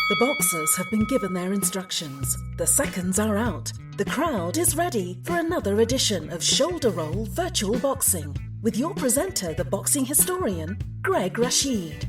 The boxers have been given their instructions. The seconds are out. The crowd is ready for another edition of Shoulder Roll Virtual Boxing with your presenter, the boxing historian, Greg Rashid.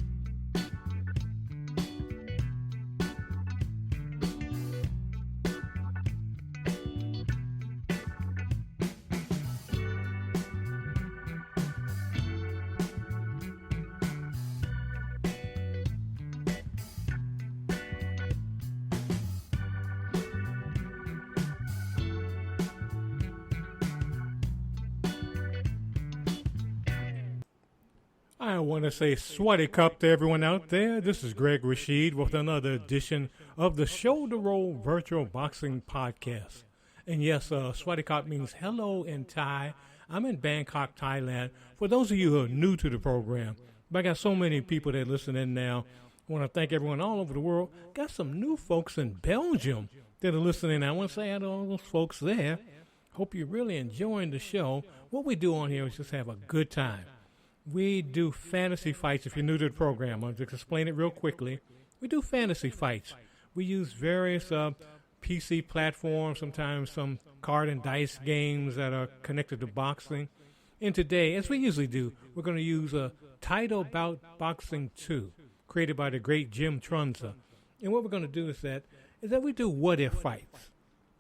I want to say Swaddy Cup to everyone out there. This is Greg Rashid with another edition of the Shoulder Roll Virtual Boxing Podcast. And yes, Swaddy Cup means hello in Thai. I'm in Bangkok, Thailand. For those of you who are new to the program, but I got so many people that listen in now. I want to thank everyone all over the world. Got some new folks in Belgium that are listening. I want to say hi to all those folks there. Hope you're really enjoying the show. What we do on here is just have a good time. We do fantasy fights. If you're new to the program, I'll just explain it real quickly. We do fantasy fights. We use various PC platforms, sometimes some card and dice games that are connected to boxing. And today, as we usually do, we're going to use a Title Bout Boxing 2, created by the great Jim Trunza. And what we're going to do is that we do what-if fights.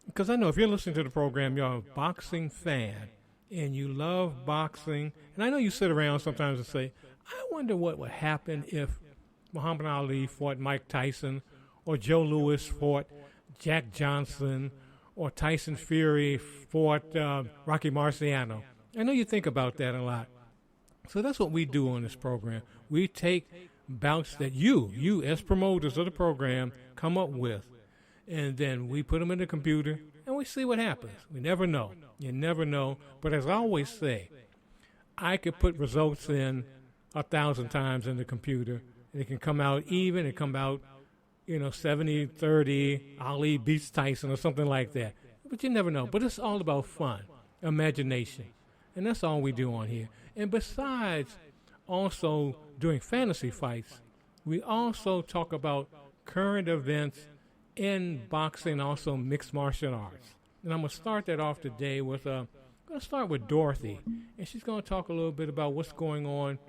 Because I know if you're listening to the program, you're a boxing fan, and you love boxing, and I know you sit around sometimes and say, I wonder what would happen if Muhammad Ali fought Mike Tyson, or Joe Louis fought Jack Johnson, or Tyson Fury fought Rocky Marciano. I know you think about that a lot. So that's what we do on this program. We take bouts that you as promoters of the program come up with, and then we put them in the computer, and we see what happens. We never know. You never know. But as I always say, I could put results in 1,000 times in the computer, and it can come out even. It come out, 70-30, Ali beats Tyson or something like that. But you never know. But it's all about fun, imagination. And that's all we do on here. And besides also doing fantasy fights, we also talk about current events in boxing, also mixed martial arts. And I'm going to start that off today with, I'm going to start with Dorothy. And she's going to talk a little bit about what's going on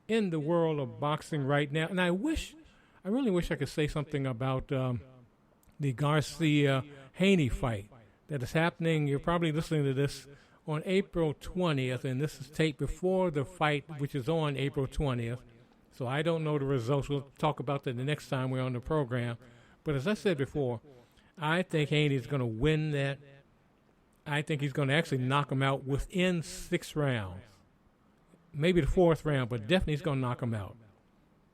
in the world of boxing right now. And I really wish I could say something about the Garcia-Haney fight that is happening. You're probably listening to this on April 20th, and this is taped before the fight, which is on April 20th. So I don't know the results. We'll talk about that the next time we're on the program. But as I said before, I think Haney's going to win that. I think he's going to actually knock him out within 6 rounds. Maybe the 4th round, but definitely he's going to knock him out.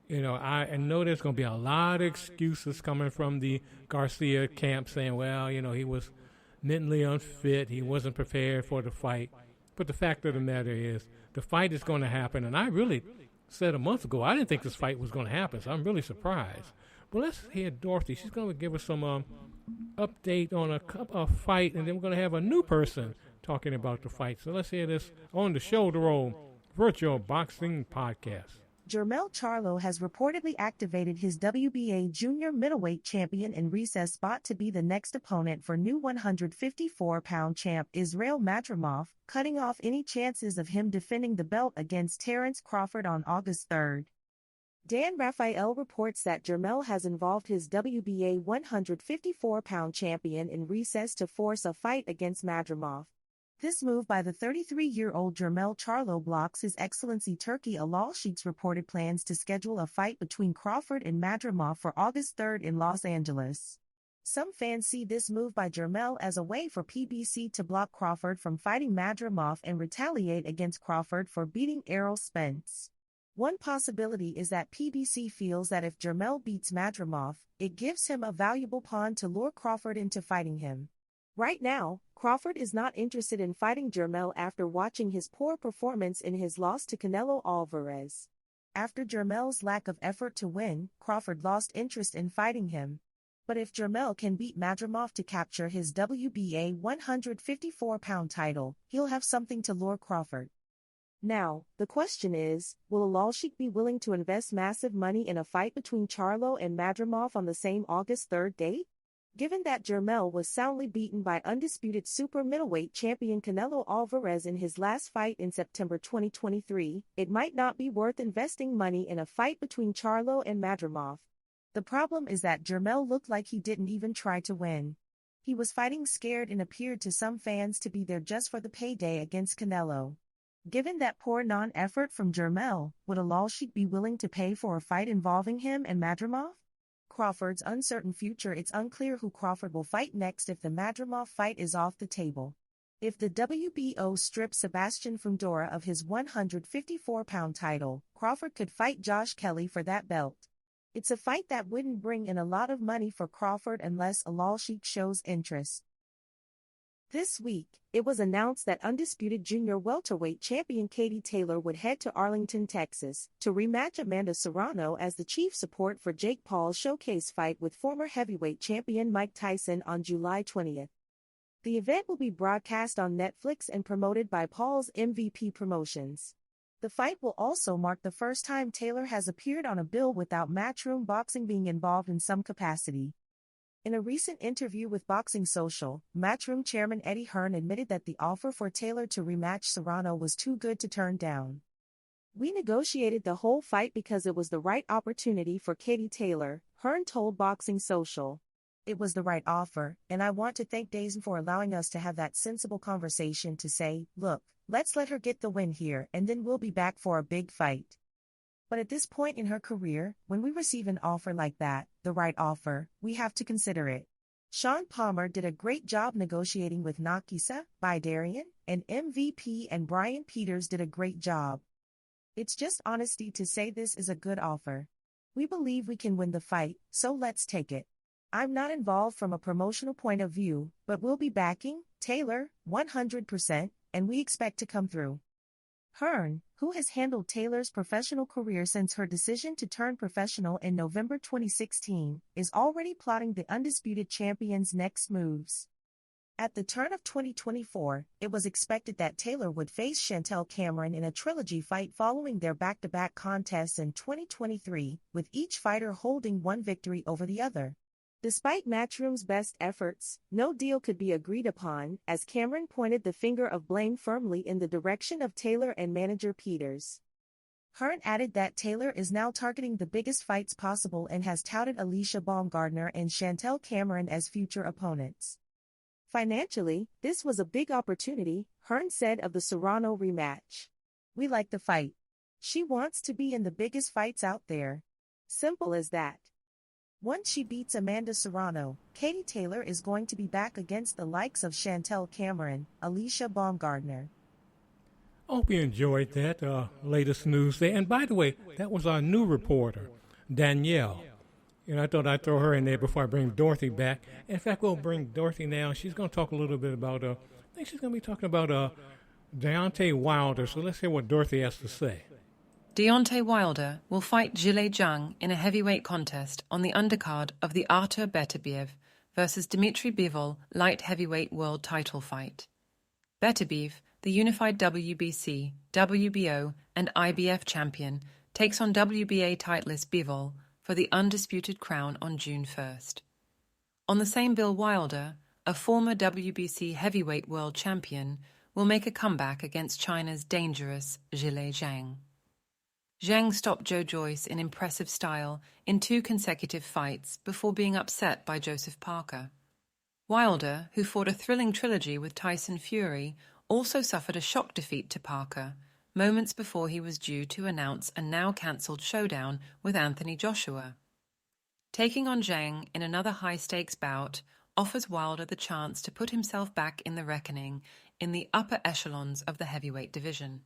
I know there's going to be a lot of excuses coming from the Garcia camp saying, well, he was mentally unfit. He wasn't prepared for the fight. But the fact of the matter is, the fight is going to happen. And I really said a month ago, I didn't think this fight was going to happen. So I'm really surprised. Well, let's hear Dorothy. She's going to give us some update on a fight, and then we're going to have a new person talking about the fight. So let's hear this on the Shoulder Roll Virtual Boxing Podcast. Jermell Charlo has reportedly activated his WBA junior middleweight champion in recess spot to be the next opponent for new 154-pound champ Israil Madrimov, cutting off any chances of him defending the belt against Terence Crawford on August 3rd. Dan Rafael reports that Jermell has involved his WBA 154-pound champion in recess to force a fight against Madrimov. This move by the 33-year-old Jermell Charlo blocks His Excellency Turki Alalshik's reported plans to schedule a fight between Crawford and Madrimov for August 3rd in Los Angeles. Some fans see this move by Jermell as a way for PBC to block Crawford from fighting Madrimov and retaliate against Crawford for beating Errol Spence. One possibility is that PBC feels that if Jermell beats Madrimov, it gives him a valuable pawn to lure Crawford into fighting him. Right now, Crawford is not interested in fighting Jermell after watching his poor performance in his loss to Canelo Alvarez. After Jermell's lack of effort to win, Crawford lost interest in fighting him. But if Jermell can beat Madrimov to capture his WBA 154-pound title, he'll have something to lure Crawford. Now, the question is, will Alalshikh be willing to invest massive money in a fight between Charlo and Madrimov on the same August 3rd date? Given that Jermell was soundly beaten by undisputed super middleweight champion Canelo Alvarez in his last fight in September 2023, it might not be worth investing money in a fight between Charlo and Madrimov. The problem is that Jermell looked like he didn't even try to win. He was fighting scared and appeared to some fans to be there just for the payday against Canelo. Given that poor non-effort from Jermell, would Alalshikh be willing to pay for a fight involving him and Madrimov? Crawford's uncertain future. It's unclear who Crawford will fight next if the Madrimov fight is off the table. If the WBO strips Sebastian Fundora of his 154-pound title, Crawford could fight Josh Kelly for that belt. It's a fight that wouldn't bring in a lot of money for Crawford unless Alalshikh shows interest. This week, it was announced that undisputed junior welterweight champion Katie Taylor would head to Arlington, Texas, to rematch Amanda Serrano as the chief support for Jake Paul's showcase fight with former heavyweight champion Mike Tyson on July 20th. The event will be broadcast on Netflix and promoted by Paul's MVP Promotions. The fight will also mark the first time Taylor has appeared on a bill without Matchroom Boxing being involved in some capacity. In a recent interview with Boxing Social, Matchroom chairman Eddie Hearn admitted that the offer for Taylor to rematch Serrano was too good to turn down. "We negotiated the whole fight because it was the right opportunity for Katie Taylor," Hearn told Boxing Social. "It was the right offer, and I want to thank DAZN for allowing us to have that sensible conversation to say, look, let's let her get the win here and then we'll be back for a big fight." But at this point in her career, when we receive an offer like that, the right offer, we have to consider it. Sean Palmer did a great job negotiating with Nakisa, Bidarian, and MVP, and Brian Peters did a great job. It's just honesty to say this is a good offer. We believe we can win the fight, so let's take it. I'm not involved from a promotional point of view, but we'll be backing Taylor 100%, and we expect to come through. Hearn, who has handled Taylor's professional career since her decision to turn professional in November 2016, is already plotting the undisputed champion's next moves. At the turn of 2024, it was expected that Taylor would face Chantelle Cameron in a trilogy fight following their back-to-back contests in 2023, with each fighter holding one victory over the other. Despite Matchroom's best efforts, no deal could be agreed upon, as Cameron pointed the finger of blame firmly in the direction of Taylor and manager Peters. Hearn added that Taylor is now targeting the biggest fights possible and has touted Alicia Baumgardner and Chantelle Cameron as future opponents. Financially, this was a big opportunity, Hearn said of the Serrano rematch. "We like the fight. She wants to be in the biggest fights out there. Simple as that. Once she beats Amanda Serrano, Katie Taylor is going to be back against the likes of Chantelle Cameron, Alicia Baumgardner." I hope you enjoyed that latest news there. And by the way, that was our new reporter, Danielle. And I thought I'd throw her in there before I bring Dorothy back. In fact, we'll bring Dorothy now. She's going to talk a little bit about, I think she's going to be talking about Deontay Wilder. So let's hear what Dorothy has to say. Deontay Wilder will fight Zhilei Zhang in a heavyweight contest on the undercard of the Artur Beterbiev versus Dmitry Bivol light heavyweight world title fight. Beterbiev, the unified WBC, WBO, and IBF champion, takes on WBA titleist Bivol for the undisputed crown on June 1st. On the same bill, Wilder, a former WBC heavyweight world champion, will make a comeback against China's dangerous Zhilei Zhang. Zhang stopped Joe Joyce in impressive style in 2 consecutive fights before being upset by Joseph Parker. Wilder, who fought a thrilling trilogy with Tyson Fury, also suffered a shock defeat to Parker, moments before he was due to announce a now-cancelled showdown with Anthony Joshua. Taking on Zhang in another high-stakes bout offers Wilder the chance to put himself back in the reckoning in the upper echelons of the heavyweight division.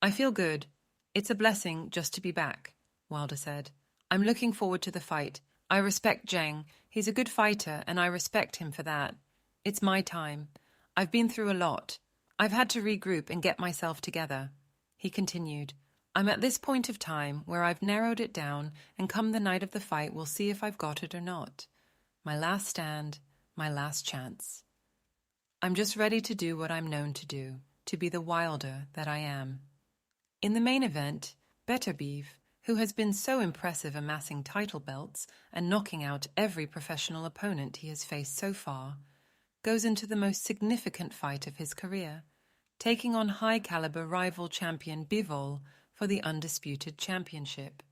"I feel good. It's a blessing just to be back," Wilder said. "I'm looking forward to the fight. I respect Zhang. He's a good fighter, and I respect him for that. It's my time. I've been through a lot. I've had to regroup and get myself together." He continued, "I'm at this point of time where I've narrowed it down, and come the night of the fight we'll see if I've got it or not. My last stand, my last chance. I'm just ready to do what I'm known to do, to be the Wilder that I am." In the main event, Beterbiev, who has been so impressive amassing title belts and knocking out every professional opponent he has faced so far, goes into the most significant fight of his career, taking on high-caliber rival champion Bivol for the undisputed championship.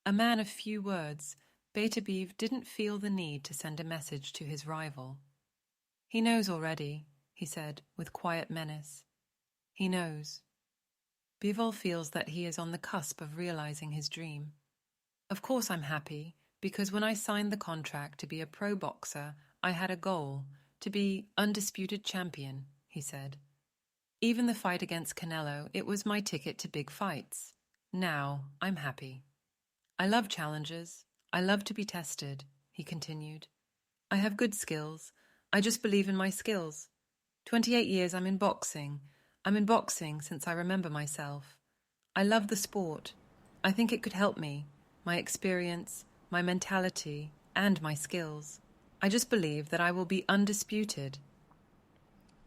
A man of few words, Beterbiev didn't feel the need to send a message to his rival. "He knows already," he said with quiet menace. "He knows." Bivol feels that he is on the cusp of realizing his dream. "Of course I'm happy, because when I signed the contract to be a pro boxer, I had a goal, to be undisputed champion," he said. "Even the fight against Canelo, it was my ticket to big fights. Now I'm happy. I love challenges. I love to be tested," he continued. "I have good skills. I just believe in my skills. 28 years I'm in boxing. I'm in boxing since I remember myself. I love the sport. I think it could help me, my experience, my mentality, and my skills. I just believe that I will be undisputed."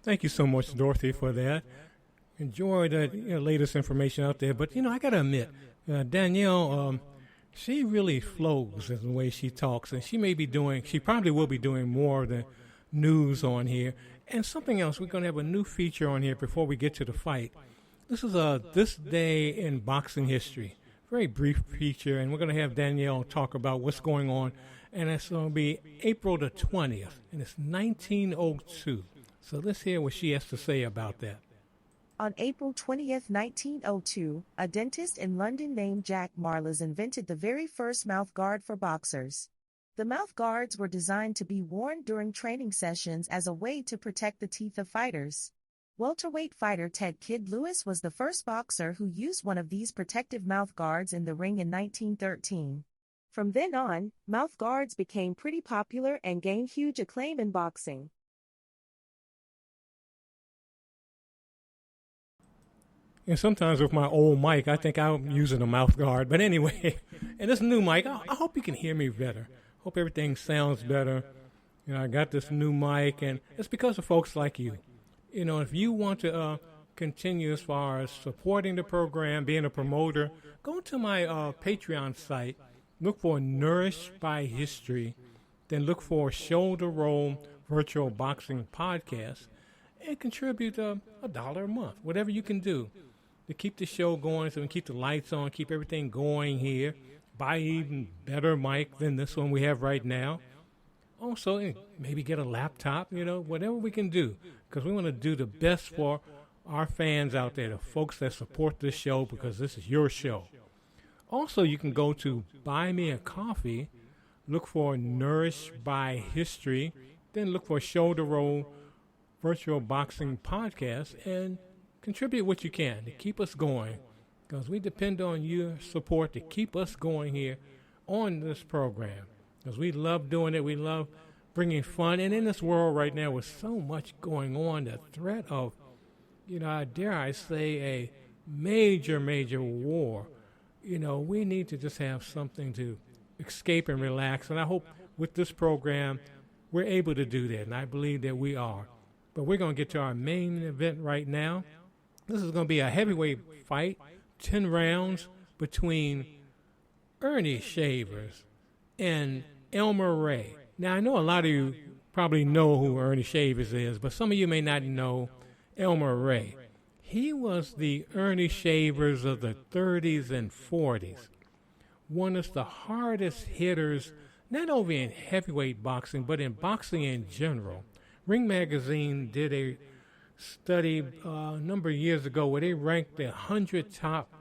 Thank you so much, Dorothy, for that. Enjoy the latest information out there. But, I got to admit, Danielle, she really flows in the way she talks. And she probably will be doing more of the news on here. And something else, we're going to have a new feature on here before we get to the fight. This is This Day in Boxing History. Very brief feature, and we're going to have Danielle talk about what's going on. And it's going to be April the 20th, and it's 1902. So let's hear what she has to say about that. On April 20th, 1902, a dentist in London named Jack Marles invented the very first mouth guard for boxers. The mouth guards were designed to be worn during training sessions as a way to protect the teeth of fighters. Welterweight fighter Ted Kid Lewis was the first boxer who used one of these protective mouth guards in the ring in 1913. From then on, mouth guards became pretty popular and gained huge acclaim in boxing. And sometimes with my old mic, I think I'm using a mouth guard. But anyway, and this new mic, I hope you can hear me better. Hope everything sounds better. I got this new mic, and it's because of folks like you. If you want to continue as far as supporting the program, being a promoter, go to my Patreon site, look for Nourished by History, then look for Shoulder Roll Virtual Boxing Podcast, and contribute $1 a month, whatever you can do to keep the show going, so we can keep the lights on, keep everything going here, buy even better mic than this one we have right now. Also, maybe get a laptop, whatever we can do, because we want to do the best for our fans out there, the folks that support this show, because this is your show. Also, you can go to Buy Me a Coffee, look for Nourished by History, then look for Shoulder Roll Virtual Boxing Podcast, and contribute what you can to keep us going, because we depend on your support to keep us going here on this program, because we love doing it. We love bringing fun. And in this world right now with so much going on, the threat of, dare I say, a major war, we need to just have something to escape and relax. And I hope with this program we're able to do that, and I believe that we are. But we're going to get to our main event right now. This is going to be a heavyweight fight, 10 rounds, between Ernie Shavers and Elmer Ray. Now, I know a lot of you probably know who Ernie Shavers is, but some of you may not know Elmer Ray. He was the Ernie Shavers of the 30s and 40s, one of the hardest hitters, not only in heavyweight boxing, but in boxing in general. Ring Magazine did a study a number of years ago where they ranked the 100 top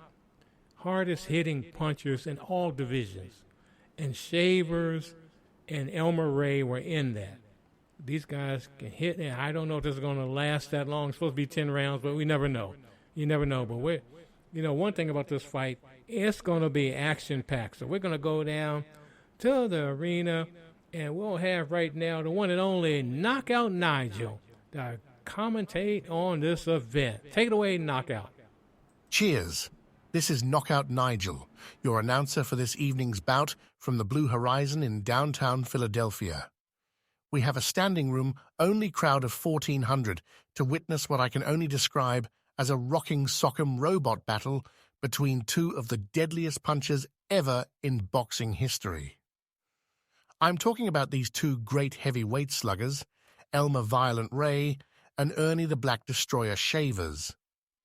hardest hitting punchers in all divisions. And Shavers and Elmer Ray were in that. These guys can hit, and I don't know if this is going to last that long. It's supposed to be 10 rounds, but we never know. You never know. But one thing about this fight, it's going to be action-packed. So we're going to go down to the arena, and we'll have right now the one and only Knockout Nigel to commentate on this event. Take it away, Knockout. Cheers. This is Knockout Nigel, your announcer for this evening's bout from the Blue Horizon in downtown Philadelphia. We have a standing room only crowd of 1,400 to witness what I can only describe as a rocking sock'em robot battle between two of the deadliest punchers ever in boxing history. I'm talking about these two great heavyweight sluggers, Elmer Violent Ray and Ernie the Black Destroyer Shavers.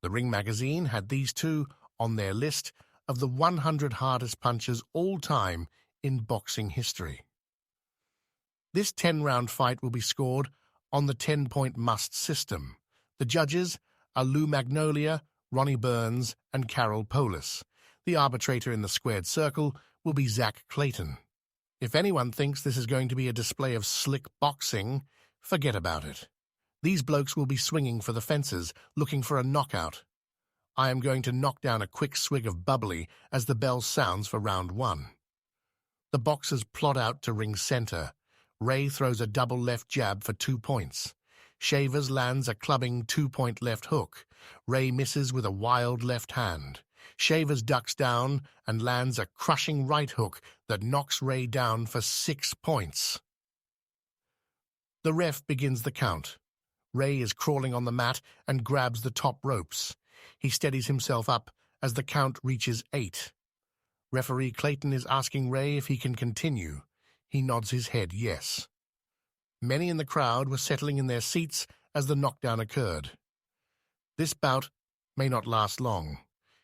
The Ring magazine had these two on their list of the 100 hardest punchers all time in boxing history. This 10-round fight will be scored on the 10-point must system. The judges are Lou Magnolia, Ronnie Burns, and Carol Polis. The arbitrator in the squared circle will be Zach Clayton. If anyone thinks this is going to be a display of slick boxing, forget about it. These blokes will be swinging for the fences, looking for a knockout. I am going to knock down a quick swig of bubbly as the bell sounds for round 1. The boxers plod out to ring center. Ray throws a double left jab for 2 points. Shavers lands a clubbing 2-point left hook. Ray misses with a wild left hand. Shavers ducks down and lands a crushing right hook that knocks Ray down for 6 points. The ref begins the count. Ray is crawling on the mat and grabs the top ropes. He steadies himself up as the count reaches 8. Referee Clayton is asking Ray if he can continue. He nods his head yes. Many in the crowd were settling in their seats as the knockdown occurred. This bout may not last long.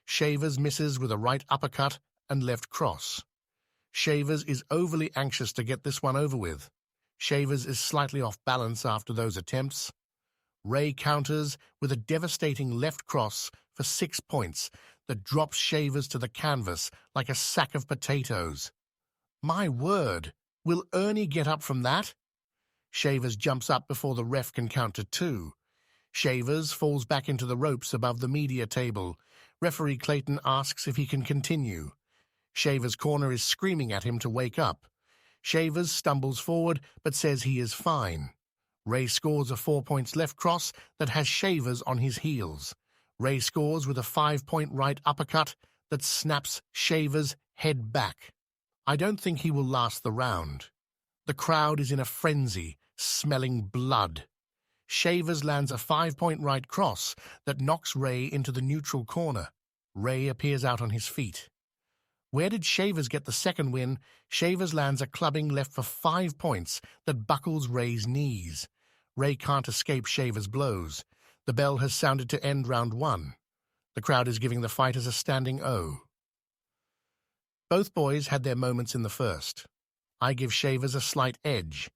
Shavers misses with a right uppercut and left cross. Shavers is overly anxious to get this one over with. Shavers is slightly off balance after those attempts. Ray counters with a devastating left cross for 6 points that drops Shavers to the canvas like a sack of potatoes. My word, will Ernie get up from that? Shavers jumps up before the ref can count to 2. Shavers falls back into the ropes above the media table. Referee Clayton asks if he can continue. Shavers' corner is screaming at him to wake up. Shavers stumbles forward but says he is fine. Ray scores a 4 points left cross that has Shavers on his heels. Ray scores with a 5-point right uppercut that snaps Shavers' head back. I don't think he will last the round. The crowd is in a frenzy, smelling blood. Shavers lands a 5-point right cross that knocks Ray into the neutral corner. Ray appears out on his feet. Where did Shavers get the second win? Shavers lands a clubbing left for 5 points that buckles Ray's knees. Ray can't escape Shavers' blows. The bell has sounded to end round 1. The crowd is giving the fighters a standing O. Both boys had their moments in the first. I give Shavers a slight edge.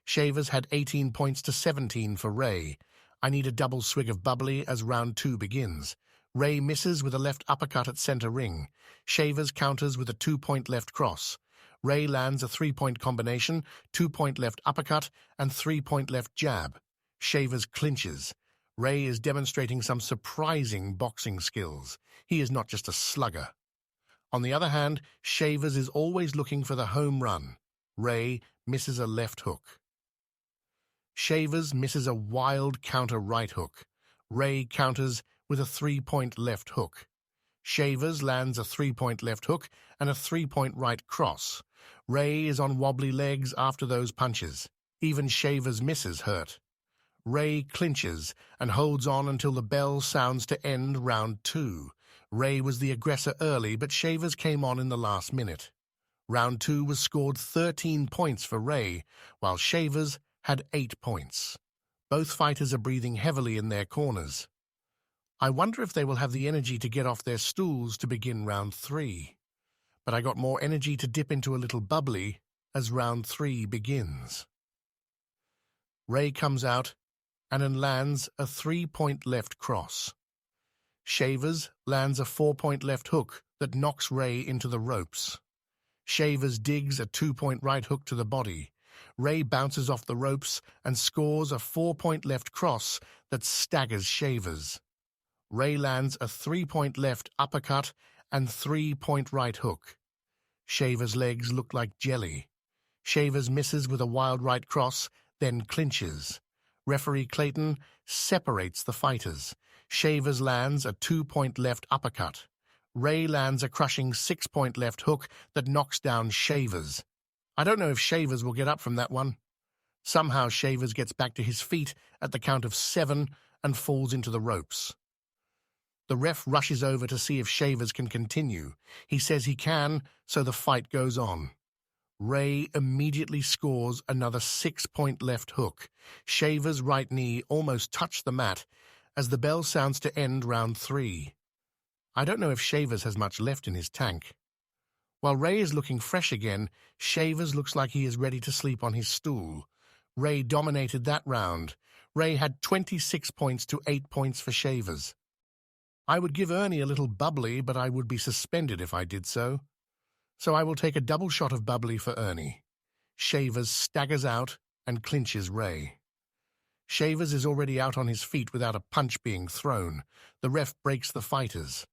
Shavers had 18 points to 17 for Ray. I need a double swig of bubbly as round 2 begins. Ray misses with a left uppercut at center ring. Shavers counters with a 2-point left cross. Ray lands a 3-point combination, 2-point left uppercut, and 3-point left jab. Shavers clinches. Ray is demonstrating some surprising boxing skills. He is not just a slugger. On the other hand, Shavers is always looking for the home run. Ray misses a left hook. Shavers misses a wild counter right hook. Ray counters with a 3-point left hook. Shavers lands a 3-point left hook and a 3-point right cross. Ray is on wobbly legs after those punches. Even Shavers' misses hurt. Ray clinches and holds on until the bell sounds to end round 2. Ray was the aggressor early, but Shavers came on in the last minute. Round 2 was scored 13 points for Ray, while Shavers had 8 points. Both fighters are breathing heavily in their corners. I wonder if they will have the energy to get off their stools to begin round 3. But I got more energy to dip into a little bubbly as round 3 begins. Ray comes out and lands a 3-point left cross. Shavers lands a 4-point left hook that knocks Ray into the ropes. Shavers digs a 2-point right hook to the body. Ray bounces off the ropes and scores a 4-point left cross that staggers Shavers. Ray lands a 3-point left uppercut and 3-point right hook. Shavers' legs look like jelly. Shavers misses with a wild right cross, then clinches. Referee Clayton separates the fighters. Shavers lands a 2-point left uppercut. Ray lands a crushing 6-point left hook that knocks down Shavers. I don't know if Shavers will get up from that one. Somehow Shavers gets back to his feet at the count of 7 and falls into the ropes. The ref rushes over to see if Shavers can continue. He says he can, so the fight goes on. Ray immediately scores another 6-point left hook. Shavers' right knee almost touched the mat as the bell sounds to end round 3. I don't know if Shavers has much left in his tank. While Ray is looking fresh again, Shavers looks like he is ready to sleep on his stool. Ray dominated that round. Ray had 26 points to 8 points for Shavers. I would give Ernie a little bubbly, but I would be suspended if I did so. So I will take a double shot of bubbly for Ernie. Shavers staggers out and clinches Ray. Shavers is already out on his feet without a punch being thrown. The ref breaks the fighters.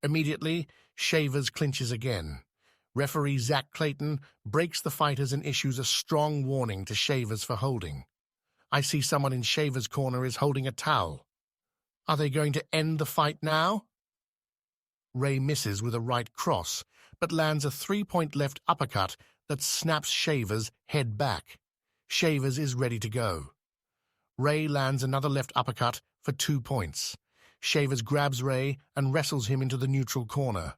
Immediately, Shavers clinches again. Referee Zach Clayton breaks the fighters and issues a strong warning to Shavers for holding. I see someone in Shavers' corner is holding a towel. Are they going to end the fight now? Ray misses with a right cross, but lands a 3-point left uppercut that snaps Shavers' head back. Shavers is ready to go. Ray lands another left uppercut for 2 points. Shavers grabs Ray and wrestles him into the neutral corner.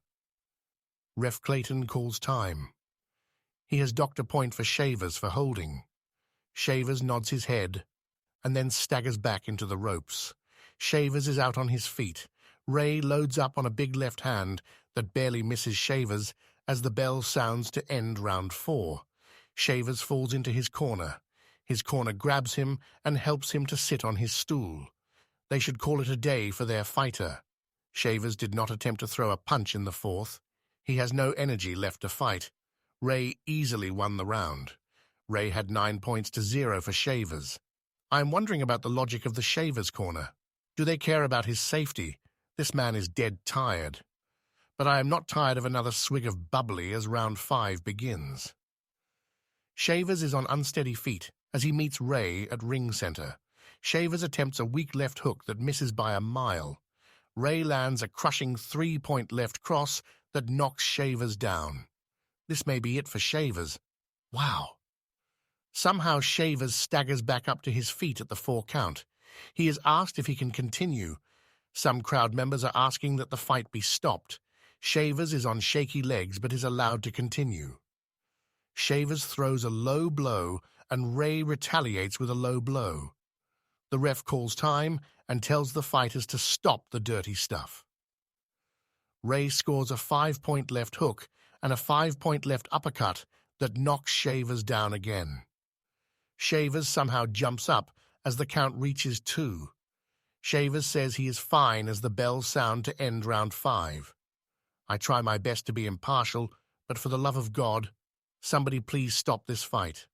Ref Clayton calls time. He has docked a point for Shavers for holding. Shavers nods his head and then staggers back into the ropes. Shavers is out on his feet. Ray loads up on a big left hand that barely misses Shavers as the bell sounds to end round 4. Shavers falls into his corner. His corner grabs him and helps him to sit on his stool. They should call it a day for their fighter. Shavers did not attempt to throw a punch in the 4th. He has no energy left to fight. Ray easily won the round. Ray had 9 points to 0 for Shavers. I am wondering about the logic of the Shavers corner. Do they care about his safety? This man is dead tired. But I am not tired of another swig of bubbly as round 5 begins. Shavers is on unsteady feet as he meets Ray at ring center. Shavers attempts a weak left hook that misses by a mile. Ray lands a crushing 3-point left cross that knocks Shavers down. This may be it for Shavers. Wow. Somehow Shavers staggers back up to his feet at the 4 count. He is asked if he can continue. Some crowd members are asking that the fight be stopped. Shavers is on shaky legs but is allowed to continue. Shavers throws a low blow and Ray retaliates with a low blow. The ref calls time and tells the fighters to stop the dirty stuff. Ray scores a 5-point left hook and a 5-point left uppercut that knocks Shavers down again. Shavers somehow jumps up as the count reaches 2. Shavers says he is fine as the bells sound to end round 5. I try my best to be impartial, but for the love of God, somebody please stop this fight.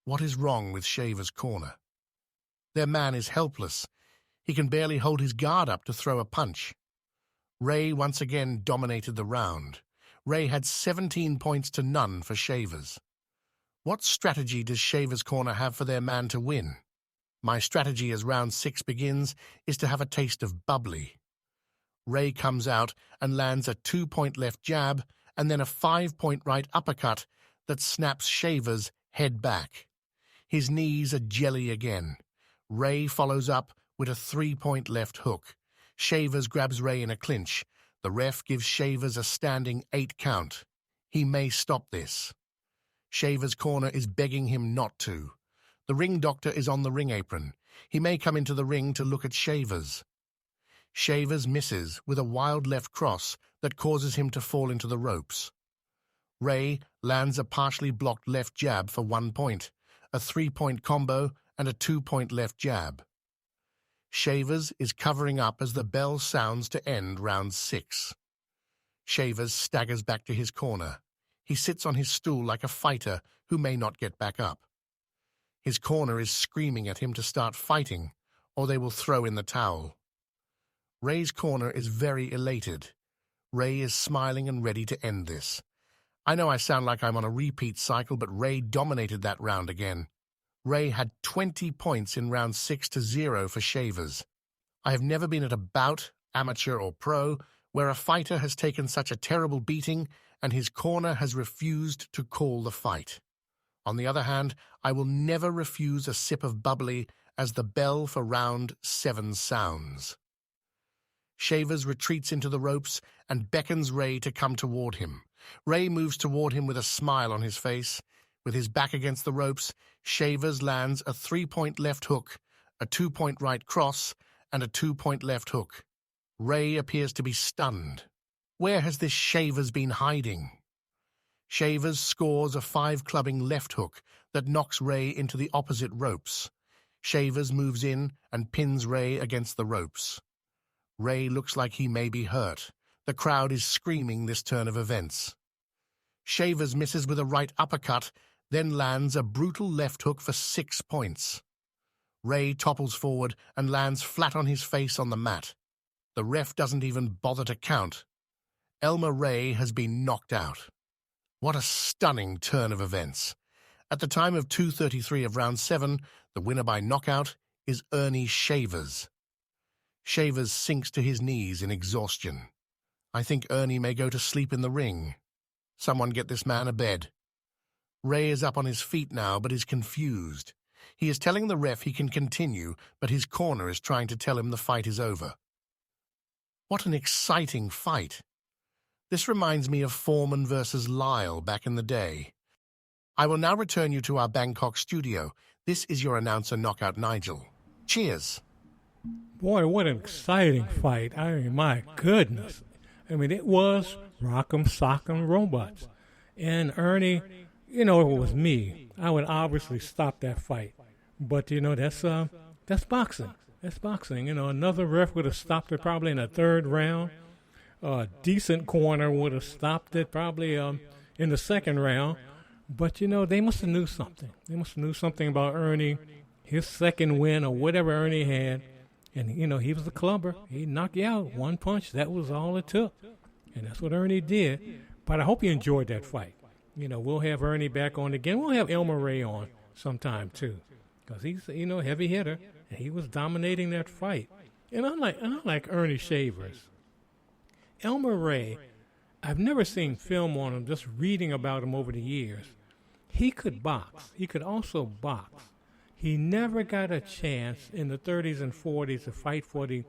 What is wrong with Shavers' corner? Their man is helpless. He can barely hold his guard up to throw a punch. Ray once again dominated the round. Ray had 17 points to none for Shavers. What strategy does Shavers' corner have for their man to win? My strategy as round 6 begins is to have a taste of bubbly. Ray comes out and lands a 2-point left jab and then a 5-point right uppercut that snaps Shavers' head back. His knees are jelly again. Ray follows up with a 3-point left hook. Shavers grabs Ray in a clinch. The ref gives Shavers a standing 8 count. He may stop this. Shavers' corner is begging him not to. The ring doctor is on the ring apron. He may come into the ring to look at Shavers. Shavers misses with a wild left cross that causes him to fall into the ropes. Ray lands a partially blocked left jab for 1 point, a 3-point combo, and a 2-point left jab. Shavers is covering up as the bell sounds to end round 6. Shavers staggers back to his corner. He sits on his stool like a fighter who may not get back up. His corner is screaming at him to start fighting, or they will throw in the towel. Ray's corner is very elated. Ray is smiling and ready to end this. I know I sound like I'm on a repeat cycle, but Ray dominated that round again. Ray had 20 points in round 6 to 0 for Shavers. I have never been at a bout, amateur or pro, where a fighter has taken such a terrible beating and his corner has refused to call the fight. On the other hand, I will never refuse a sip of bubbly as the bell for round 7 sounds. Shavers retreats into the ropes and beckons Ray to come toward him. Ray moves toward him with a smile on his face. With his back against the ropes, Shavers lands a 3-point left hook, a 2-point right cross, and a 2-point left hook. Ray appears to be stunned. Where has this Shavers been hiding? Shavers scores a 5-clubbing left hook that knocks Ray into the opposite ropes. Shavers moves in and pins Ray against the ropes. Ray looks like he may be hurt. The crowd is screaming this turn of events. Shavers misses with a right uppercut, then lands a brutal left hook for 6 points. Ray topples forward and lands flat on his face on the mat. The ref doesn't even bother to count. Elmer Ray has been knocked out. What a stunning turn of events. At the time of 2:33 of round 7, the winner by knockout is Ernie Shavers. Shavers sinks to his knees in exhaustion. I think Ernie may go to sleep in the ring. Someone get this man a bed. Ray is up on his feet now, but is confused. He is telling the ref he can continue, but his corner is trying to tell him the fight is over. What an exciting fight. This reminds me of Foreman versus Lyle back in the day. I will now return you to our Bangkok studio. This is your announcer, Knockout Nigel. Cheers. Boy, what an exciting fight. I mean, my goodness. I mean, it was Rock'em Sock'em Robots. And Ernie, if it was me, I would obviously stop that fight. But, that's boxing. That's boxing. Another ref would have stopped it probably in the 3rd round. A decent corner would have stopped it probably in the 2nd round. But, they must have knew something. They must have knew something about Ernie, his 2nd win or whatever Ernie had. And, he was the clubber. He'd knock you out. 1 punch, that was all it took. And that's what Ernie did. But I hope you enjoyed that fight. We'll have Ernie back on again. We'll have Elmer Ray on sometime, too. Because he's, a heavy hitter. And he was dominating that fight. And I like Ernie Shavers. Elmer Ray, I've never seen film on him, just reading about him over the years. He could box. He could also box. He never got a chance in the 30s and 40s to fight for the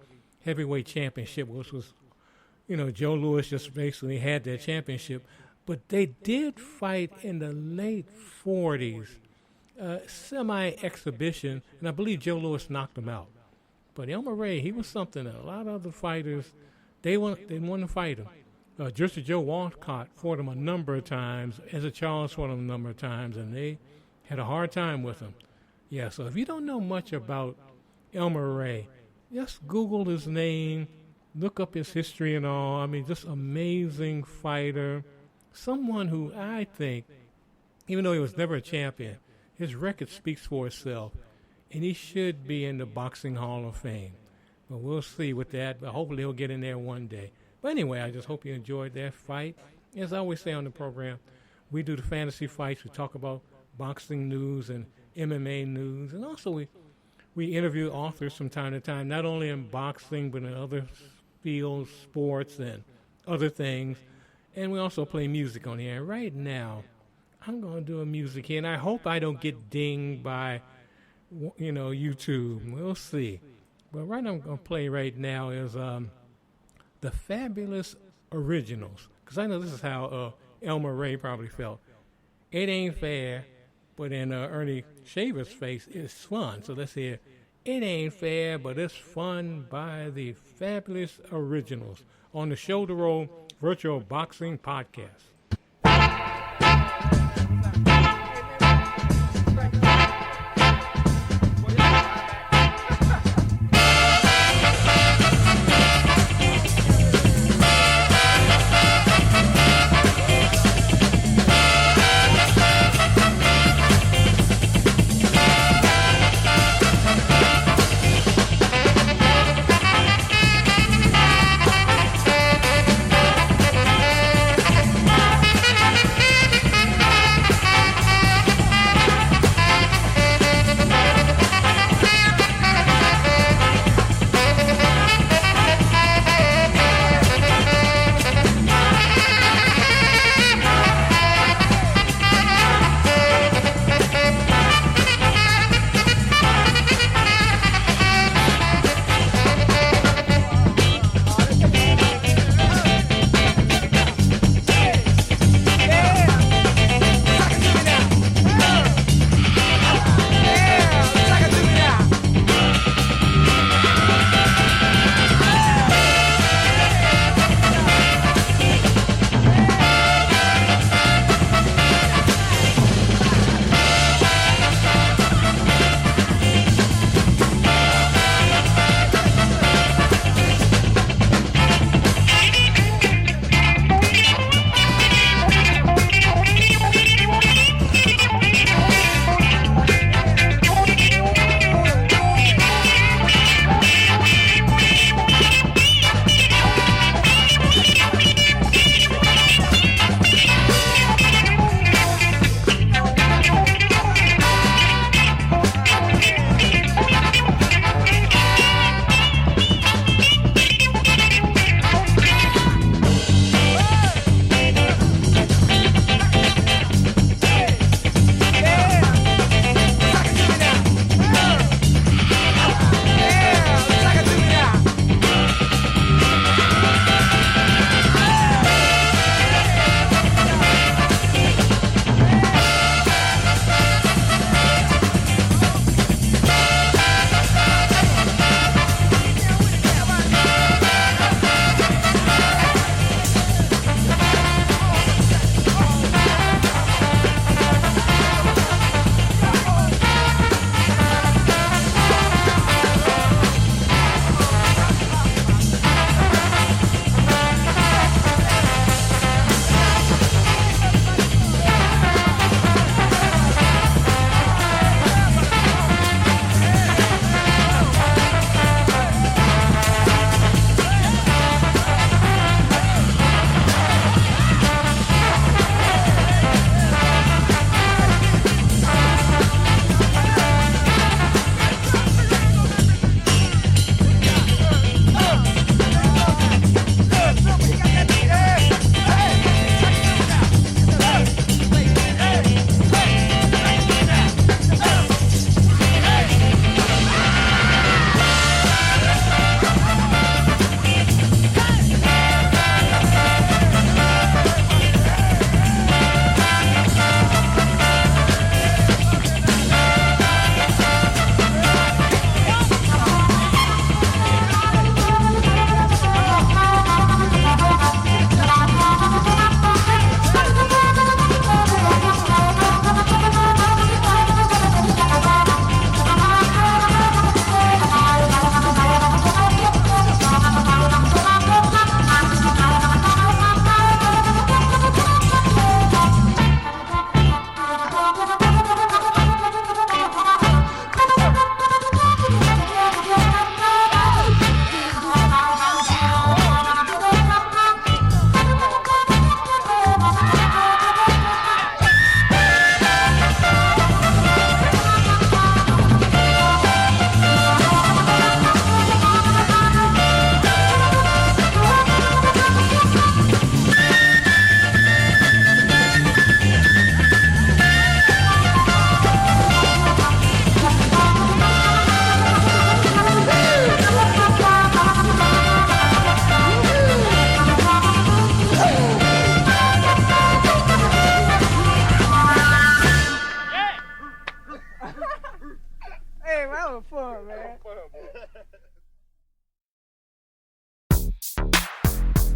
heavyweight championship, which was, Joe Louis just basically had that championship. But they did fight in the late 40s, semi-exhibition, and I believe Joe Louis knocked him out. But Elmer Ray, he was something that a lot of other fighters, they didn't want to fight him. Jersey Joe Walcott fought him a number of times, Ezra Charles fought him a number of times, and they had a hard time with him. Yeah, so if you don't know much about Elmer Ray, just Google his name, look up his history and all. I mean, just amazing fighter. Someone who I think, even though he was never a champion, his record speaks for itself, and he should be in the Boxing Hall of Fame. But we'll see with that, but hopefully he'll get in there one day. But anyway, I just hope you enjoyed that fight. As I always say on the program, we do the fantasy fights. We talk about boxing news and MMA news, and also we interview authors from time to time, not only in boxing, but in other fields, sports, and other things. And we also play music on the air. Right now, I'm going to do a music here, and I hope I don't get dinged by, YouTube. We'll see. But right now I'm going to play right now is the Fabulous Originals, because I know this is how Elmer Ray probably felt. It ain't fair, but in Ernie Shavers' face, it's fun. So let's hear It Ain't Fair, but It's Fun by the Fabulous Originals on the Shoulder Roll Virtual Boxing Podcast.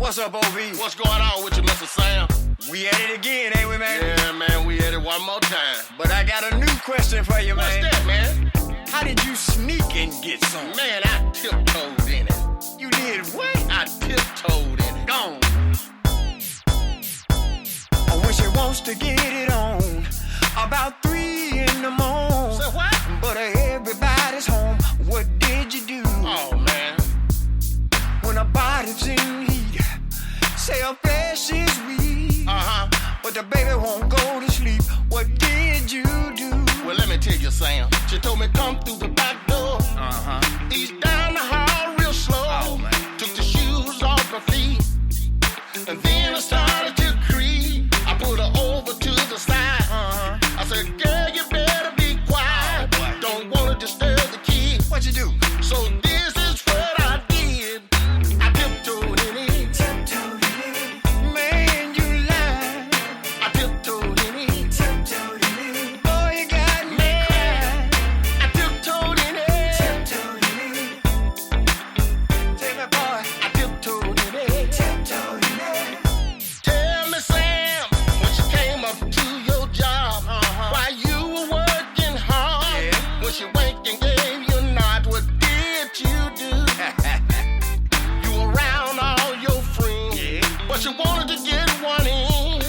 What's up, OB? What's going on with you, Mr. Sam? We at it again, ain't we, man? Yeah, man, we at it one more time. But I got a new question for you, man. What's that, man? How did you sneak and get some? Man, I tiptoed in it. You did what? I tiptoed in it. Gone. I wish it wants to get it on about 3 in the morning. So what? But everybody's home. What did you do? Oh, man. When a body's in heat, say a flesh is weak. But the baby won't go to sleep. What did you do? Well, let me tell you, Sam. She told me come through the back door. East down the hall real slow. Oh, man. Took the shoes off her feet. And then I started to creep. I put her over to the side. I said, girl, you better be quiet. Oh, don't want to disturb the kid. What you do? So this is what I did. I tiptoed in it. Man, you lied. I tiptoed in it. Boy, you got me crying. I tiptoed in it. Tell me, boy. I tiptoed in it. Tell me, Sam, when she came up to your job, while you were working hard, Yeah. when she winked and gave you a nod, what did you do? You were around all your friends, Yeah. but you wanted to get one in.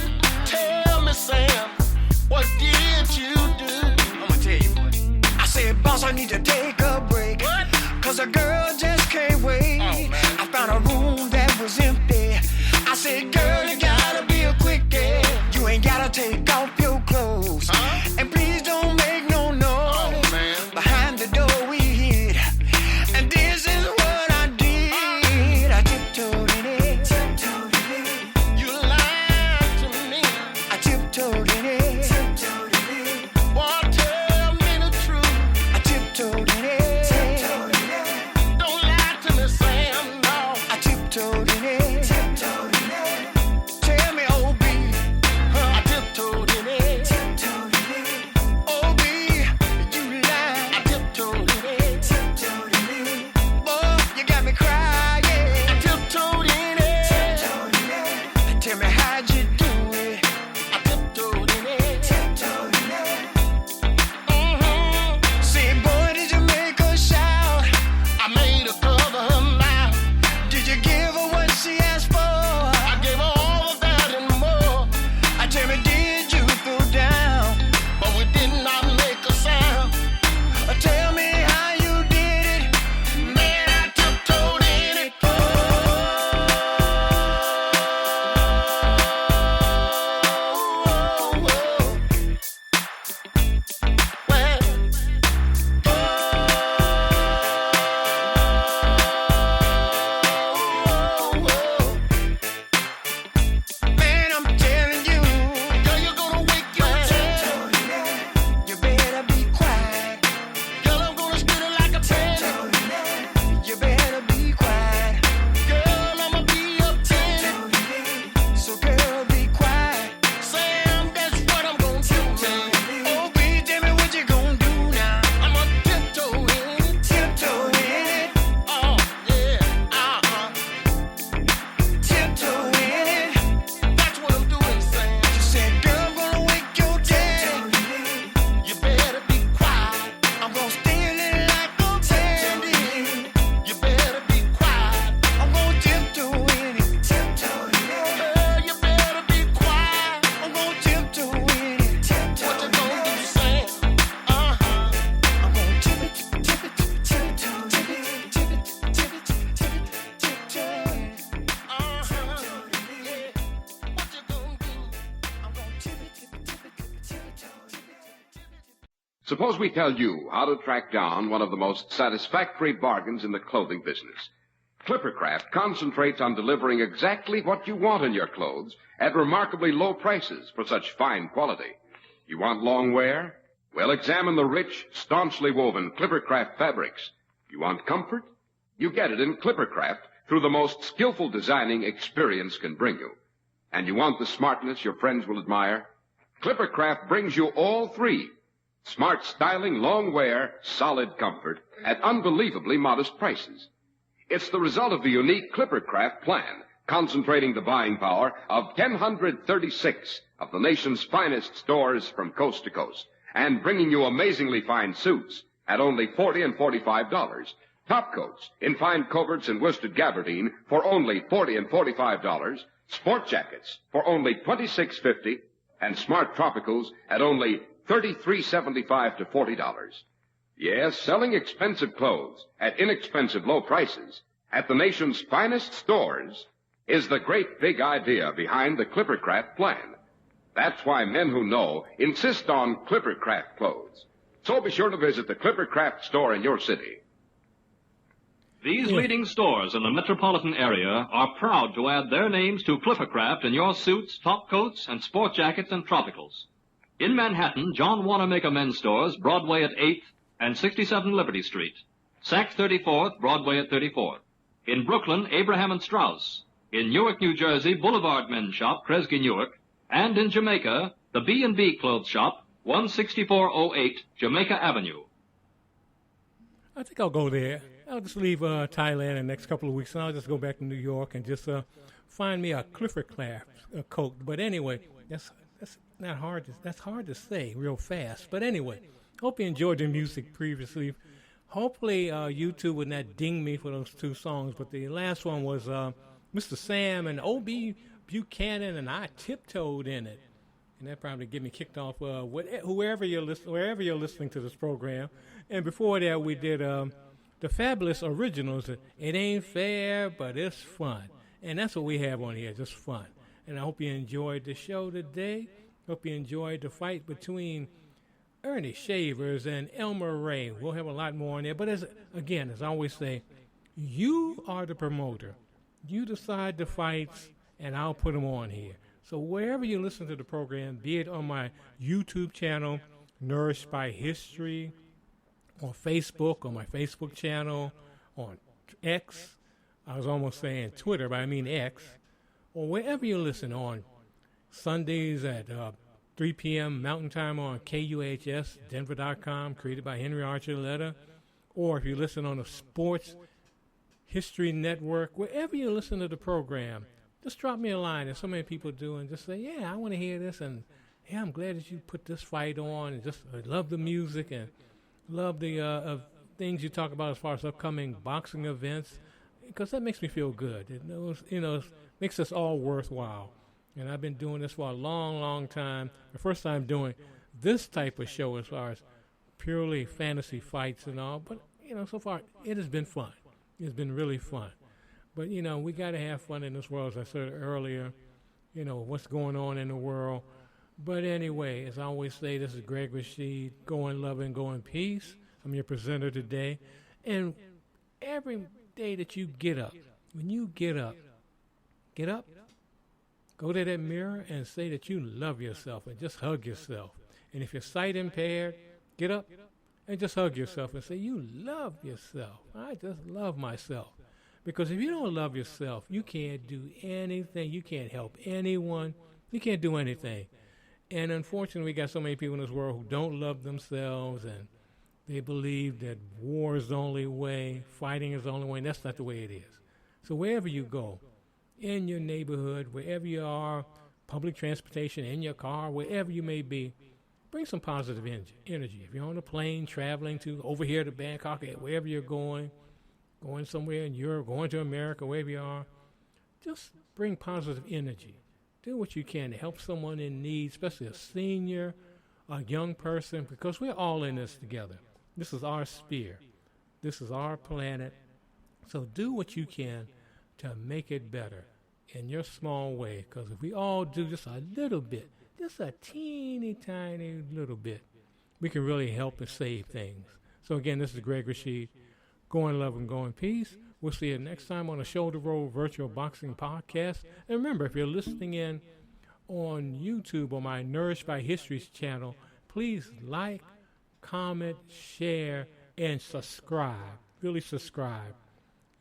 Tell me, Sam, what did you do? I'ma tell you what. I said, boss, I need to take a break. What? Cause a girl just can't wait. Oh, man. I found a room that was empty. I said, girl, you gotta be a quickie. You ain't gotta take off your clothes. And please don't make no noise. Oh, man. Behind the door we hid. And this is what I did. I tiptoed in it. You lied to me. I tiptoed in it. Boy, tell me the truth. I tiptoed in it. Don't lie to me, Sam, no. I tiptoed in it. Tell me, OB. I tiptoed in it. OB, you lied. I tiptoed in it. Boy, you got me crying. I tiptoed in it. Tell me how'd you do it? I tiptoed in it. Say, boy, did you make her shout? I made her cover her mouth. Did you give her what she asked for? I gave her all of that and more. I tell me, did you throw down? But we did not make a sound. Tell me how you did it. Man, I tiptoed in it. Man, I'm telling you, Girl, you're gonna wake your tail. you better be quiet. Girl, I'm gonna spin it like a pen. You better be quiet. Girl, I'ma be up 10. So, girl, be quiet. Sam, that's what I'm gonna do, man. OB, tell me what you gonna do now. I'ma tiptoe in it. Tiptoe in it. Oh, yeah. Tiptoe in it. That's what I'm doing, Sam. You said, girl, I'm gonna wake your daddy. You better be quiet. I'm gonna steal it like a candy. You better be quiet. I'm gonna tiptoe in it. Girl, you better be quiet. I'm gonna tiptoe in it. What you gonna do, Sam? I'm gonna tip it, tip it, tip it, tip it, tip it, tip it, tip it, tiptoe in it. Yeah. What you gonna do? I'm gonna tip it, tip it, tip it, tiptoe in it. Suppose we tell you how to track down one of the most satisfactory bargains in the clothing business. Clippercraft concentrates on delivering exactly what you want in your clothes at remarkably low prices for such fine quality. You want long wear? Well, examine the rich, staunchly woven Clippercraft fabrics. You want comfort? You get it in Clippercraft through the most skillful designing experience can bring you. And you want the smartness your friends will admire? Clippercraft brings you all three. Smart styling, long wear, solid comfort at unbelievably modest prices. It's the result of the unique Clippercraft plan concentrating the buying power of 1,036 of the nation's finest stores from coast to coast, and bringing you amazingly fine suits at only $40 and $45. Top coats in fine coverts and worsted gabardine for only $40 and $45. Sport jackets for only $26.50, and smart tropicals at only $33.75 to $40. Yes, selling expensive clothes at inexpensive low prices at the nation's finest stores is the great big idea behind the Clippercraft plan. That's why men who know insist on Clippercraft clothes. So be sure to visit the Clippercraft store in your city. These leading stores in the metropolitan area are proud to add their names to Clippercraft in your suits, top coats, and sport jackets and tropicals. In Manhattan, John Wanamaker Men's Stores, Broadway at 8th and 67 Liberty Street. Saks 34th, Broadway at 34th. In Brooklyn, Abraham and Strauss. In Newark, New Jersey, Boulevard Men's Shop, Kresge Newark. And in Jamaica, the B&B Clothes Shop, 16408 Jamaica Avenue. I think I'll go there. I'll just leave Thailand in the next couple of weeks, and I'll just go back to New York and just find me a Clippercraft coat. But anyway, that's not hard. That's hard to say real fast. But anyway, hope you enjoyed the music previously. Hopefully, YouTube would not ding me for those two songs. But the last one was Mr. Sam and O.B. Buchanan, and I tiptoed in it. And that probably get me kicked off wherever you're listening to this program. And before that, we did the Fabulous Originals. It ain't fair, but it's fun. And that's what we have on here, just fun. And I hope you enjoyed the show today. Hope you enjoyed the fight between Ernie Shavers and Elmer Ray. We'll have a lot more on there. But as I always say, you are the promoter. You decide the fights, and I'll put them on here. So wherever you listen to the program, be it on my YouTube channel, Nourished by History, on Facebook, on my Facebook channel, on X, I was almost saying Twitter, but I mean X, or wherever you listen on Sundays at 3 p.m. Mountain Time on KUHS, Denver.com, created by Henry Archuleta, or if you listen on the Sports History Network, wherever you listen to the program, just drop me a line, as so many people do, and just say, yeah, I want to hear this, and yeah, I'm glad that you put this fight on, and just I love the music, and love the things you talk about as far as upcoming boxing events, because that makes me feel good. It makes us all worthwhile. And I've been doing this for a long, long time. The first time doing this type of show as far as purely fantasy fights and all. But, so far it has been fun. It's been really fun. But, we got to have fun in this world, as I said earlier, what's going on in the world. But anyway, as I always say, this is Greg Rashid, go in love and go in peace. I'm your presenter today. And every day that you get up, when you get up, go to that mirror and say that you love yourself and just hug yourself. And if you're sight impaired, get up and just hug yourself and say, you love yourself. I just love myself. Because if you don't love yourself, you can't do anything. You can't help anyone. You can't do anything. And unfortunately, we got so many people in this world who don't love themselves, and they believe that war is the only way, fighting is the only way, and that's not the way it is. So wherever you go, in your neighborhood, wherever you are, public transportation, in your car, wherever you may be, bring some positive energy. If you're on a plane traveling to over here to Bangkok, wherever you're going somewhere in Europe, going to America, wherever you are, just bring positive energy. Do what you can to help someone in need, especially a senior, a young person, because we're all in this together. This is our sphere. This is our planet. So do what you can to make it better in your small way, because if we all do just a little bit, just a teeny tiny little bit, we can really help and save things. So again, this is Greg Rashid. Go in love and go in peace. We'll see you next time on the Shoulder Roll Virtual Boxing Podcast. And remember, if you're listening in on YouTube on my Nourished by History's channel, please like, comment, share, and subscribe. Really subscribe.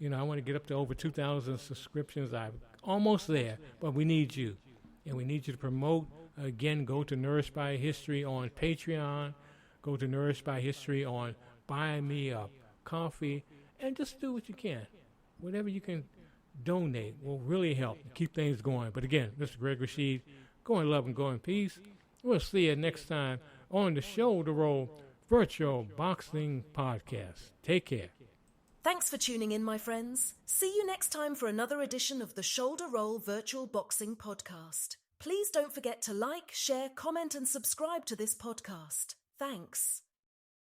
I want to get up to over 2,000 subscriptions. I'm almost there, but we need you. And we need you to promote. Again, go to Nourished by History on Patreon. Go to Nourished by History on Buy Me a Coffee. And just do what you can. Whatever you can donate will really help keep things going. But again, Mr. Greg Rashid, go in love and go in peace. We'll see you next time on the Shoulder Roll Virtual Boxing Podcast. Take care. Thanks for tuning in, my friends. See you next time for another edition of the Shoulder Roll Virtual Boxing Podcast. Please don't forget to like, share, comment, and subscribe to this podcast. Thanks.